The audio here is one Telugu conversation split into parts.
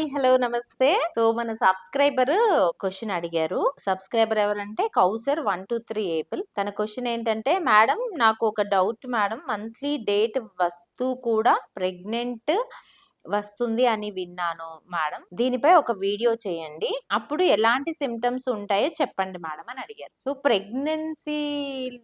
హలో నమస్తే. సో మన సబ్స్క్రైబర్ క్వశ్చన్ అడిగారు. సబ్స్క్రైబర్ ఎవరంటే కౌసర్ 123 ఏబుల్. తన క్వశ్చన్ ఏంటంటే, మేడం నాకు ఒక డౌట్ మేడం, మంత్లీ డేట్ వస్తూ కూడా ప్రెగ్నెంట్ వస్తుంది అని విన్నాను మేడం. దీనిపై ఒక వీడియో చేయండి. అప్పుడు ఎలాంటి సిమ్టమ్స్ ఉంటాయో చెప్పండి మేడం అని అడిగారు. సో ప్రెగ్నెన్సీ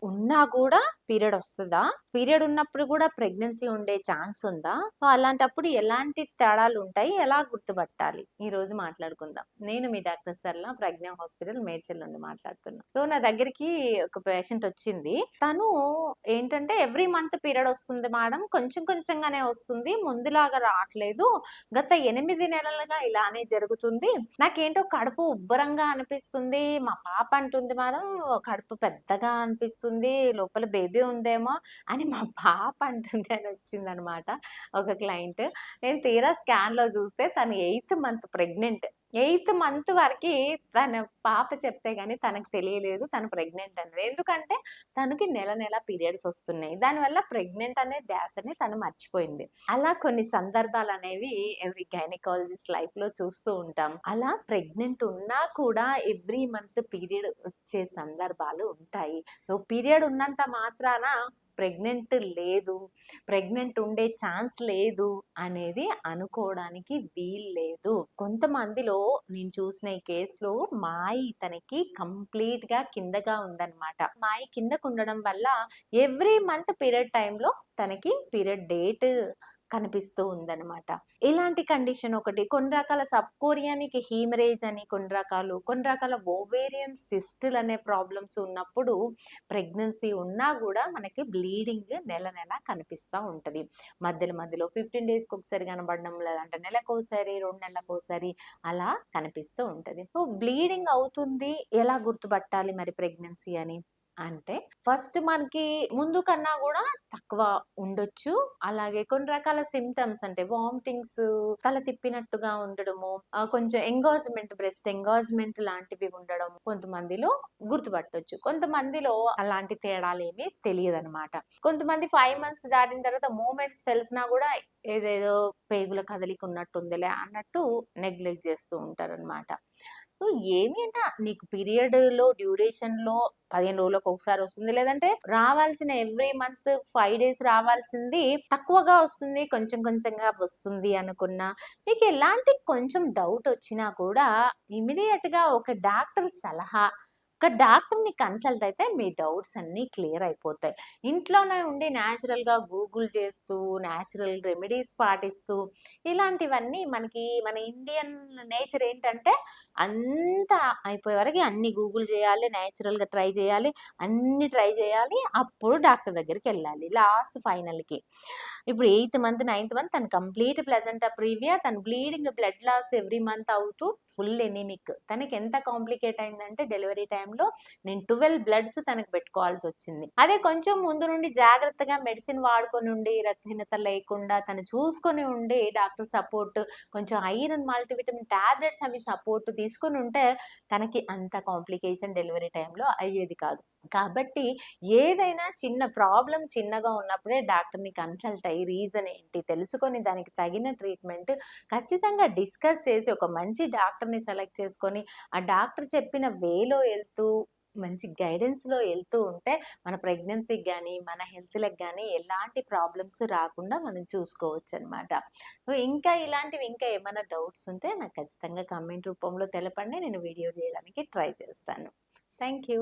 ఉన్నా కూడా పీరియడ్ వస్తదా? పీరియడ్ ఉన్నప్పుడు కూడా ప్రెగ్నెన్సీ ఉండే ఛాన్స్ ఉందా? సో అలాంటప్పుడు ఎలాంటి తేడాలు ఉంటాయి? ఎలా గుర్తుపట్టాలి? ఈ రోజు మాట్లాడుకుందాం. నేను మీ డాక్టర్ సరళ, ప్రజ్ఞ హాస్పిటల్ మేడ్చల్ నుండి మాట్లాడుతున్నా. సో నా దగ్గరికి ఒక పేషెంట్ వచ్చింది. తను ఏంటంటే ఎవ్రీ మంత్ పీరియడ్ వస్తుంది మేడం. కొంచెం కొంచెంగానే వస్తుంది. ముందులాగా రావట్లేదు. గత 8 నెలలుగా ఇలానే జరుగుతుంది. నాకేంటో కడుపు ఉబ్బరంగా అనిపిస్తుంది. మా పాప అంటుంది మేడం, కడుపు పెద్దగా అనిపిస్తుంది. లోపల బేబీ ఉందేమో అని మా పాప అంటుంది అని వచ్చిందనమాట ఒక క్లయింట్. నేను తీరా స్కాన్‌లో చూస్తే తను eighth month pregnant. Eighth month వరకి తన పాప చెప్తే గాని తనకు తెలియలేదు తను ప్రెగ్నెంట్ అనేది. ఎందుకంటే తనకి నెల నెల పీరియడ్స్ వస్తున్నాయి. దానివల్ల ప్రెగ్నెంట్ అనే ధ్యాసని తను మర్చిపోయింది. అలా కొన్ని సందర్భాలనేవి ఎవ్రీ గైనకాలజిస్ట్ లైఫ్‌లో చూస్తూ ఉంటాం. అలా ప్రెగ్నెంట్ ఉన్నా కూడా ఎవ్రీ మంత్ పీరియడ్ వచ్చే సందర్భాలు ఉంటాయి. సో పీరియడ్ ఉన్నంత మాత్రాన ప్రెగ్నెంట్ లేదు, ప్రెగ్నెంట్ ఉండే ఛాన్స్ లేదు అనేది అనుకోవడానికి వీల్లేదు. కొంతమందిలో నేను చూసిన ఈ కేసులో మాయి తనకి కంప్లీట్‌గా కిందగా ఉందన్నమాట. మాయి కిందకు ఉండడం వల్ల ఎవ్రీ మంత్ పీరియడ్ టైంలో తనకి పీరియడ్ డేట్ కనిపిస్తూ ఉందన్నమాట. ఇలాంటి కండిషన్ ఒకటి. కొన్ని రకాల సబ్‌కోరియానిక్ హీమరేజ్ అని కొన్ని రకాల ఓవేరియన్ సిస్టులు అనే ప్రాబ్లమ్స్ ఉన్నప్పుడు ప్రెగ్నెన్సీ ఉన్నా గూడా మనకి బ్లీడింగ్ నెల నెల కనిపిస్తా ఉంటది. మధ్యలో మధ్యలో 15 డేస్‌కి ఒకసారి కనబడడం, లేదంటే నెలకోసారి, 2 నెలలకోసారి అలా కనిపిస్తూ ఉంటది. సో బ్లీడింగ్ అవుతుంది. ఎలా గుర్తుపట్టాలి మరి ప్రెగ్నెన్సీ అని? అంటే ఫస్ట్ మనకి ముందు కన్నా గూడా తక్కువ ఉండొచ్చు. అలాగే కొన్ని రకాల సింప్టమ్స్ అంటే వామిటింగ్స్, తల తిప్పినట్టుగా ఉండడము, కొంచెం బ్రెస్ట్ ఎంగార్జ్‌మెంట్ లాంటివి ఉండడం కొంతమందిలో గుర్తుపట్టొచ్చు. కొంతమందిలో అలాంటి తేడాలేమీ తెలియదనమాట. కొంతమంది 5 మంత్స్ దాటిన తర్వాత మూవ్‌మెంట్స్ తెలిసినా గూడా ఏదేదో పేగుల కదలిక ఉన్నట్టుందిలే అన్నట్టు నెగ్లెక్ట్ చేస్తూ ఉంటారనమాట. సో ఏమి అంటే నీకు పీరియడ్‌లో డ్యూరేషన్‌లో 15 రోజులకు ఒకసారి వస్తుంది. లేదంటే రావాల్సిన ఎవ్రీ మంత్ 5 డేస్ రావాల్సింది తక్కువగా వస్తుంది. కొంచెం కొంచెంగా వస్తుంది అనుకున్నా, మీకు ఎలాంటి కొంచెం డౌట్ వచ్చినా కూడా ఇమ్మీడియేట్‌గా ఒక డాక్టర్ సలహా, ఒక డాక్టర్‌ని కన్సల్ట్ అయితే మీ డౌట్స్ అన్నీ క్లియర్ అయిపోతాయి. ఇంట్లోనే ఉండి న్యాచురల్‌గా గూగుల్ చేస్తూ, న్యాచురల్ రెమెడీస్ పాటిస్తూ ఇలాంటివన్నీ మనకి మన ఇండియన్ నేచర్ ఏంటంటే అంతా అయిపోయే వరకి అన్ని గూగుల్ చేయాలి, నేచురల్‌గా ట్రై చేయాలి, అన్నీ ట్రై చేయాలి. అప్పుడు డాక్టర్ దగ్గరికెళ్ళాలి లాస్ట్ ఫైనల్‌కి. ఇప్పుడు 8థ్ మంత్, 9థ్ మంత్ తను కంప్లీట్ ప్లెజెంటా ప్రీవియా, తను bleeding, blood loss every month అవుతూ ఫుల్ ఎనీమిక్. తనకి ఎంత కాంప్లికేట్ అయిందంటే డెలివరీ టైమ్‌లో నేను 12 బ్లడ్స్ తనకు పెట్టుకోవాల్సొచ్చింది. అదే కొంచెం ముందు నుండి జాగ్రత్తగా మెడిసిన్ వాడుకొని ఉండి, రక్తహీనత లేకుండా తను చూసుకొని ఉండి, డాక్టర్ సపోర్ట్, కొంచెం ఐరన్, మల్టీవిటమిన్ టాబ్లెట్స్ అవి సపోర్ట్ తీసుకొని ఉంటే తనకి అంత కాంప్లికేషన్ డెలివరీ టైమ్‌లో అయ్యేది కాదు. కాబట్టి ఏదైనా చిన్న ప్రాబ్లమ్ చిన్నగా ఉన్నప్పుడే డాక్టర్‌ని కన్సల్ట్ అయ్యి రీజన్ ఏంటి తెలుసుకొని దానికి తగిన ట్రీట్మెంట్ ఖచ్చితంగా డిస్కస్ చేసి ఒక మంచి డాక్టర్‌ని సెలెక్ట్ చేసుకొని, ఆ డాక్టర్ చెప్పిన వేలో ఎళ్తూ మంచి గైడెన్స్‌లో ఎళ్తూ ఉంటే మన ప్రెగ్నెన్సీకి గానీ, మన హెల్త్‌లకి గానీ ఎలాంటి ప్రాబ్లమ్స్ రాకుండా మనం చూసుకోవచ్చనమాట. సో ఇంకా ఇలాంటివి ఇంకా ఏమైనా డౌట్స్ ఉంటే నాకు ఖచ్చితంగా కామెంట్ రూపంలో తెలపండి. నేను వీడియో చేయడానికి ట్రై చేస్తాను. Thank you.